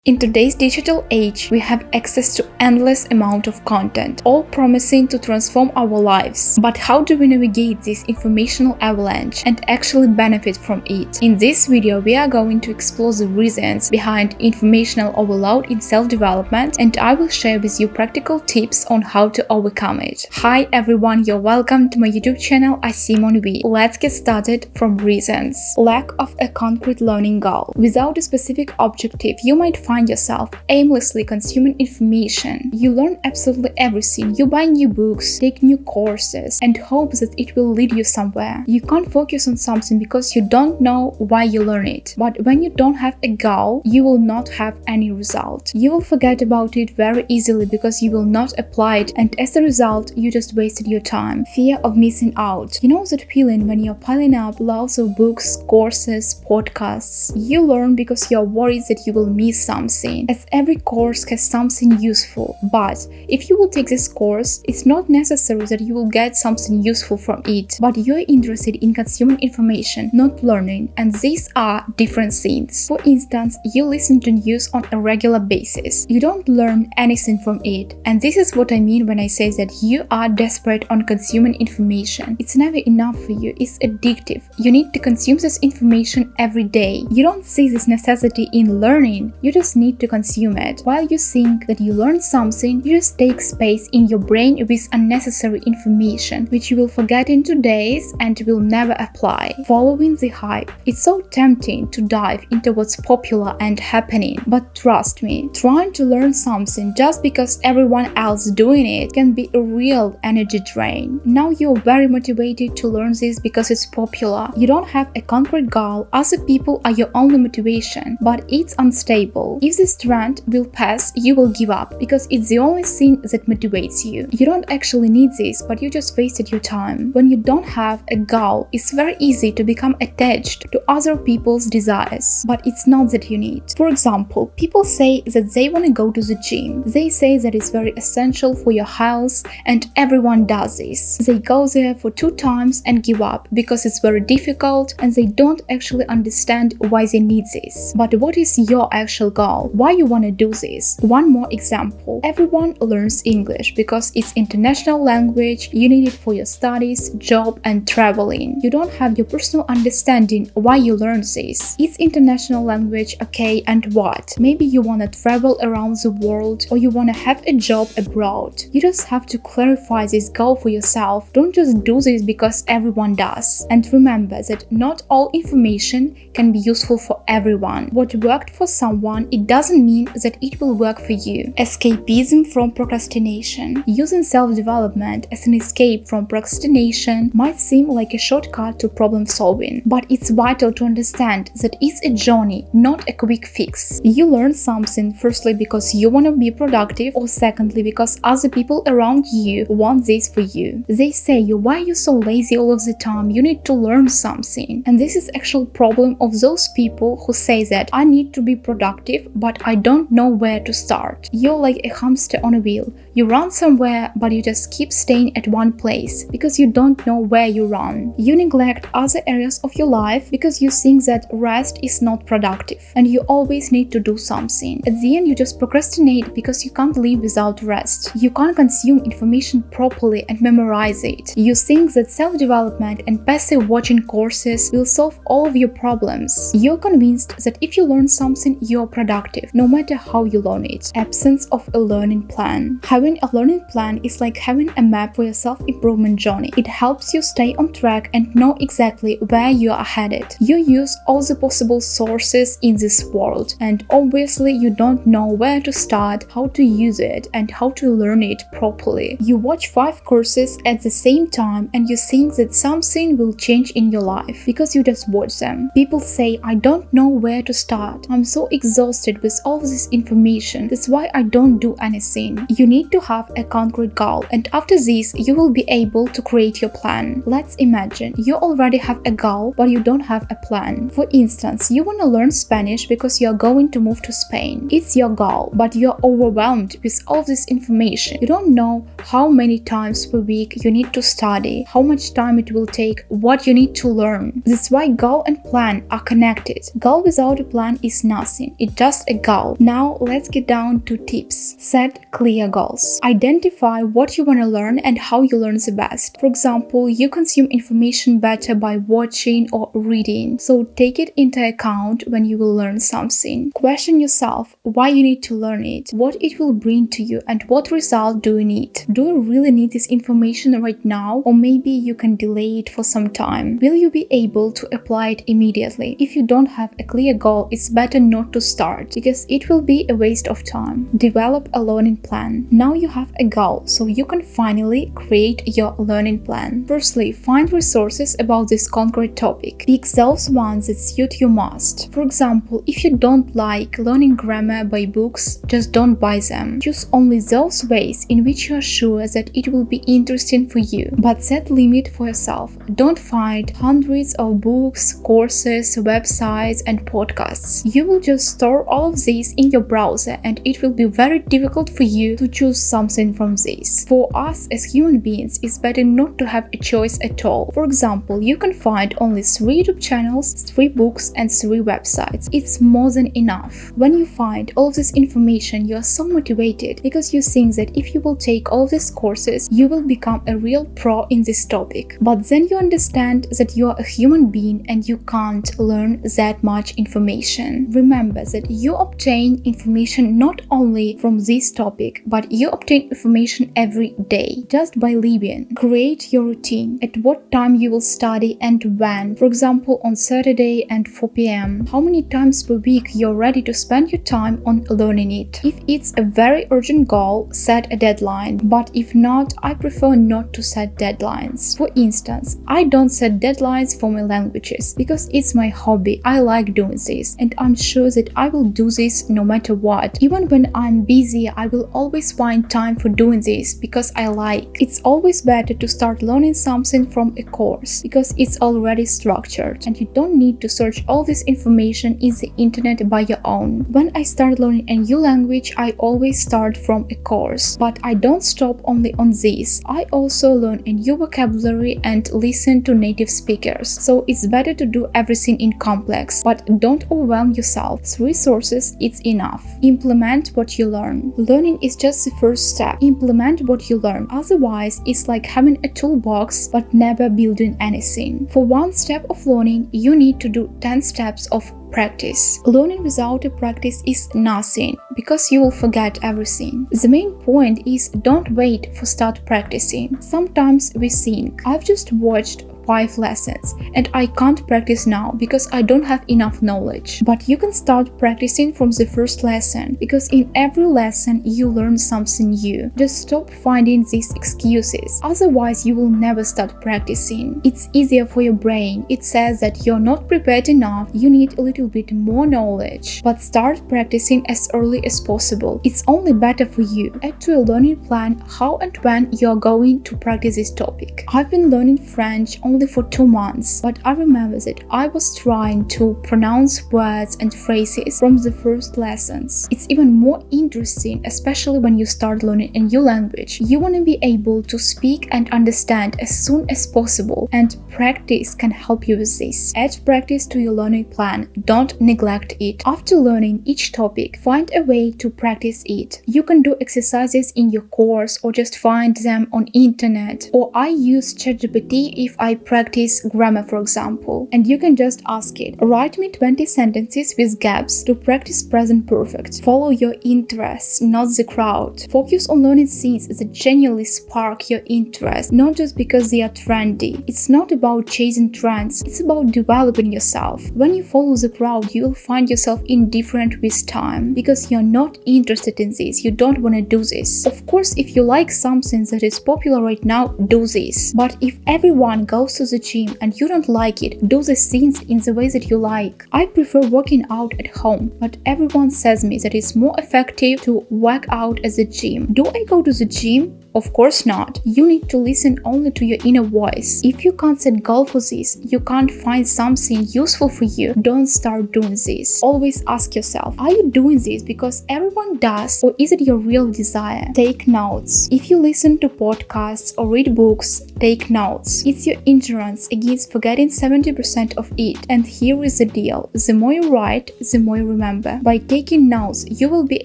In today's digital age, we have access to endless amount of content, all promising to transform our lives. But how do we navigate this informational avalanche and actually benefit from it? In this video, we are going to explore the reasons behind informational overload in self-development, and I will share with you practical tips on how to overcome it. Hi everyone, you're welcome to my YouTube channel, Simon V. Let's get started from reasons. Lack of a concrete learning goal. Without a specific objective, you might find yourself aimlessly consuming information. You learn absolutely everything. You buy new books, take new courses, and hope that it will lead you somewhere. You can't focus on something because you don't know why you learn it. But when you don't have a goal, you will not have any result. You will forget about it very easily because you will not apply it, and as a result, you just wasted your time. Fear of missing out. You know that feeling when you're piling up lots of books, courses, podcasts. You learn because you're worried that you will miss something, as every course has something useful. But if you will take this course, it's not necessary that you will get something useful from it, but you're interested in consuming information, not learning, and these are different things. For instance, you listen to news on a regular basis. You don't learn anything from it, and this is what I mean when I say that you are desperate on consuming information. It's never enough for you, it's addictive. You need to consume this information every day. You don't see this necessity in learning, you just need to consume it. While you think that you learned something, you just take space in your brain with unnecessary information, which you will forget in 2 days and will never apply. Following the hype. It's so tempting to dive into what's popular and happening, but trust me, trying to learn something just because everyone else doing it can be a real energy drain. Now you're very motivated to learn this because it's popular. You don't have a concrete goal, other people are your only motivation, but it's unstable. If this trend will pass, you will give up because it's the only thing that motivates you. You don't actually need this, but you just wasted your time. When you don't have a goal, it's very easy to become attached to other people's desires, but it's not that you need. For example, people say that they want to go to the gym. They say that it's very essential for your health, and everyone does this. They go there for 2 times and give up because it's very difficult and they don't actually understand why they need this. But what is your actual goal? Why you want to do this? One more example. Everyone learns English because it's international language. You need it for your studies, job, and traveling. You don't have your personal understanding why you learn this. It's international language, okay, and what? Maybe you want to travel around the world, or you want to have a job abroad. You just have to clarify this goal for yourself. Don't just do this because everyone does. And remember that not all information can be useful for everyone. What worked for someone, it doesn't mean that it will work for you. Escapism from procrastination. Using self-development as an escape from procrastination might seem like a shortcut to problem solving, but it's vital to understand that it's a journey, not a quick fix. You learn something firstly because you want to be productive, or secondly because other people around you want this for you. They say, why are you so lazy all of the time? You need to learn something. And this is actual problem of those people who say that I need to be productive, but I don't know where to start. You're like a hamster on a wheel. You run somewhere, but you just keep staying at one place because you don't know where you run. You neglect other areas of your life because you think that rest is not productive and you always need to do something. At the end, you just procrastinate because you can't live without rest. You can't consume information properly and memorize it. You think that self-development and passive watching courses will solve all of your problems. You're convinced that if you learn something, you're productive, no matter how you learn it. Absence of a learning plan. Having a learning plan is like having a map for your self-improvement journey. It helps you stay on track and know exactly where you are headed. You use all the possible sources in this world, and obviously you don't know where to start, how to use it, and how to learn it properly. You watch 5 courses at the same time and you think that something will change in your life because you just watch them. People say, I don't know where to start. I'm so exhausted with all this information. That's why I don't do anything. You need to have a concrete goal, and after this, you will be able to create your plan. Let's imagine you already have a goal, but you don't have a plan. For instance, you want to learn Spanish because you are going to move to Spain. It's your goal, but you're overwhelmed with all this information. You don't know how many times per week you need to study, how much time it will take, what you need to learn. That's why goal and plan are connected. Goal without a plan is nothing. It just just a goal. Now let's get down to tips. Set clear goals. Identify what you want to learn and how you learn the best. For example, you consume information better by watching or reading, so take it into account when you will learn something. Question yourself why you need to learn it, what it will bring to you, and what result do you need. Do you really need this information right now, or maybe you can delay it for some time? Will you be able to apply it immediately? If you don't have a clear goal, it's better not to start because it will be a waste of time. Develop a learning plan. Now you have a goal, so you can finally create your learning plan. Firstly, find resources about this concrete topic. Pick those ones that suit you most. For example, if you don't like learning grammar by books, just don't buy them. Choose only those ways in which you are sure that it will be interesting for you. But set limit for yourself. Don't find hundreds of books, courses, websites, and podcasts. You will just store all of these in your browser and it will be very difficult for you to choose something from these. For us as human beings, it's better not to have a choice at all. For example, you can find only 3 YouTube channels, 3 books, and 3 websites. It's more than enough. When you find all of this information, you are so motivated because you think that if you will take all of these courses, you will become a real pro in this topic. But then you understand that you are a human being and you can't learn that much information. Remember that you obtain information not only from this topic, but you obtain information every day just by living. Create your routine. At what time you will study and when. For example, on Saturday and 4 p.m. How many times per week you're ready to spend your time on learning it. If it's a very urgent goal, set a deadline. But if not, I prefer not to set deadlines. For instance, I don't set deadlines for my languages because it's my hobby. I like doing this and I'm sure that I will do this no matter what. Even when I'm busy, I will always find time for doing this because I like. It's always better to start learning something from a course because it's already structured and you don't need to search all this information in the internet by your own. When I start learning a new language, I always start from a course. But I don't stop only on this. I also learn a new vocabulary and listen to native speakers. So it's better to do everything in complex, but don't overwhelm yourself. 3 sources, it's enough. Implement what you learn. Learning is just the first step. Implement what you learn. Otherwise, it's like having a toolbox but never building anything. For one step of learning, you need to do 10 steps of practice. Learning without a practice is nothing because you will forget everything. The main point is don't wait for start practicing. Sometimes we think, I've just watched 5 lessons and I can't practice now because I don't have enough knowledge. But you can start practicing from the first lesson because in every lesson you learn something new. Just stop finding these excuses. Otherwise you will never start practicing. It's easier for your brain. It says that you're not prepared enough, you need a little bit more knowledge. But start practicing as early as possible. It's only better for you. Add to your learning plan how and when you're going to practice this topic. I've been learning French only for 2 months, but I remember that I was trying to pronounce words and phrases from the first lessons. It's even more interesting, especially when you start learning a new language. You want to be able to speak and understand as soon as possible, and practice can help you with this. Add practice to your learning plan. Don't neglect it. After learning each topic, find a way to practice it. You can do exercises in your course or just find them on internet. Or I use ChatGPT if I practice grammar, for example, and you can just ask it, write me 20 sentences with gaps to practice present perfect. Follow your interests, not the crowd. Focus on learning things that genuinely spark your interest, not just because they are trendy. It's not about chasing trends, it's about developing yourself. When you follow the crowd, you will find yourself indifferent with time because you're not interested in this, you don't want to do this. Of course, if you like something that is popular right now, do this. But if everyone goes to the gym and you don't like it, do the things in the way that you like. I prefer working out at home, but everyone says me that it's more effective to work out at the gym. Do I go to the gym? Of course not. You need to listen only to your inner voice. If you can't set goal for this, you can't find something useful for you, don't start doing this. Always ask yourself, are you doing this because everyone does, or is it your real desire? Take notes. If you listen to podcasts or read books, take notes. It's your insurance against forgetting 70% of it. And here is the deal. The more you write, the more you remember. By taking notes, you will be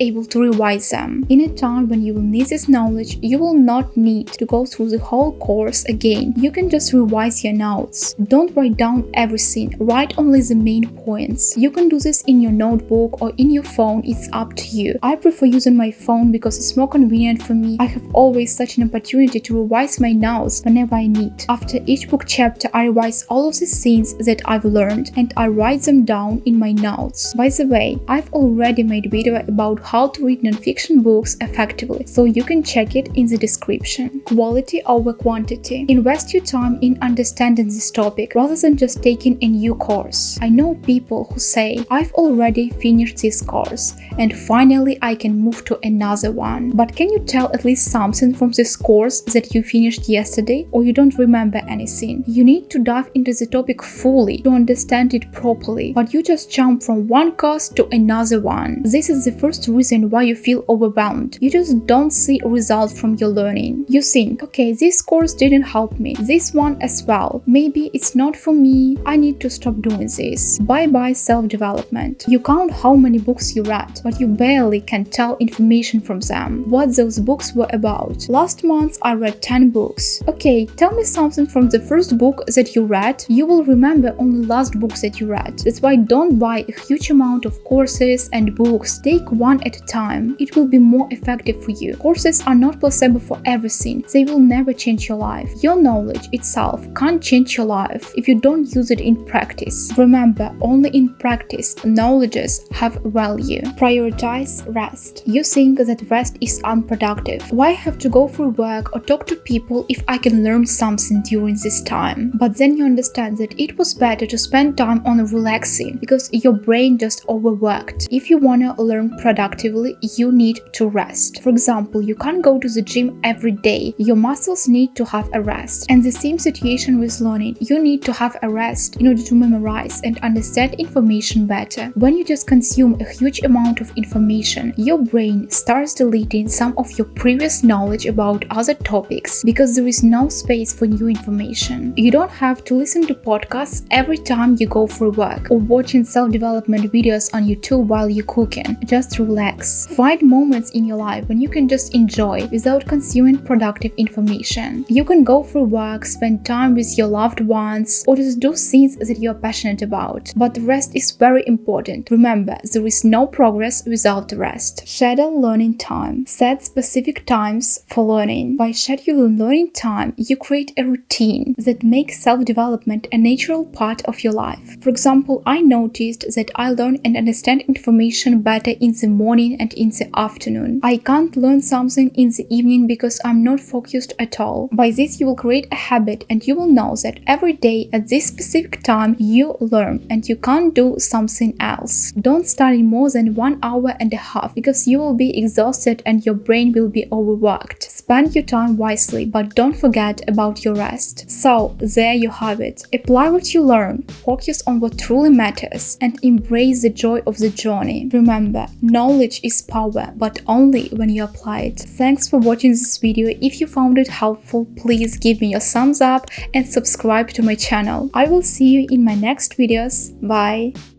able to revise them. In a time when you will need this knowledge, you will not need to go through the whole course again. You can just revise your notes. Don't write down everything, write only the main points. You can do this in your notebook or in your phone, it's up to you. I prefer using my phone because it's more convenient for me. I have always such an opportunity to revise my notes whenever I need. After each book chapter, I revise all of the things that I've learned and I write them down in my notes. By the way, I've already made a video about how to read non-fiction books effectively, so you can check it in the description. Quality over quantity. Invest your time in understanding this topic rather than just taking a new course. I know people who say, I've already finished this course and finally I can move to another one. But can you tell at least something from this course that you finished yesterday, or you don't remember anything? You need to dive into the topic fully to understand it properly, but you just jump from one course to another one. This is the first reason why you feel overwhelmed. You just don't see results from your learning. You think, okay, this course didn't help me, this one as well. Maybe it's not for me, I need to stop doing this. Bye-bye self-development. You count how many books you read, but you barely can tell information from them, what those books were about. Last month I read 10 books. Okay, tell me something from the first book that you read. You will remember only last books that you read. That's why don't buy a huge amount of courses and books. Take one at a time. It will be more effective for you. Courses are not possible for everything. They will never change your life. Your knowledge itself can't change your life if you don't use it in practice. Remember, only in practice knowledges have value. Prioritize rest. You think that rest is unproductive. Why have to go for work or talk to people if I can learn something during this time? But then you understand that it was better to spend time on relaxing because your brain just overworked. If you want to learn productively, you need to rest. For example, you can't go to the gym every day. Your muscles need to have a rest. And the same situation with learning. You need to have a rest in order to memorize and understand information better. When you just consume a huge amount of information, your brain starts deleting some of your previous knowledge about other topics because there is no space for new information. You don't have to listen to podcasts every time you go for work or watching self-development videos on YouTube while you're cooking. Just relax. Find moments in your life when you can just enjoy without consuming productive information. You can go for work, spend time with your loved ones, or just do things that you're passionate about. But rest is very important. Remember, there is no progress without rest. Schedule learning time. Set specific times for learning. By scheduling learning time, you create a routine that makes self-development a natural part of your life. For example, I noticed that I learn and understand information better in the morning and in the afternoon. I can't learn something in the evening because I'm not focused at all. By this, you will create a habit and you will know that every day at this specific time you learn and you can't do something else. Don't study more than 1 hour and a half because you will be exhausted and your brain will be overworked. Spend your time wisely, but don't forget about your rest. So, there you have it. Apply what you learn, focus on what truly matters, and embrace the joy of the journey. Remember, knowledge is power, but only when you apply it. Thanks for watching this video. If you found it helpful, please give me a thumbs up and subscribe to my channel. I will see you in my next videos. Bye!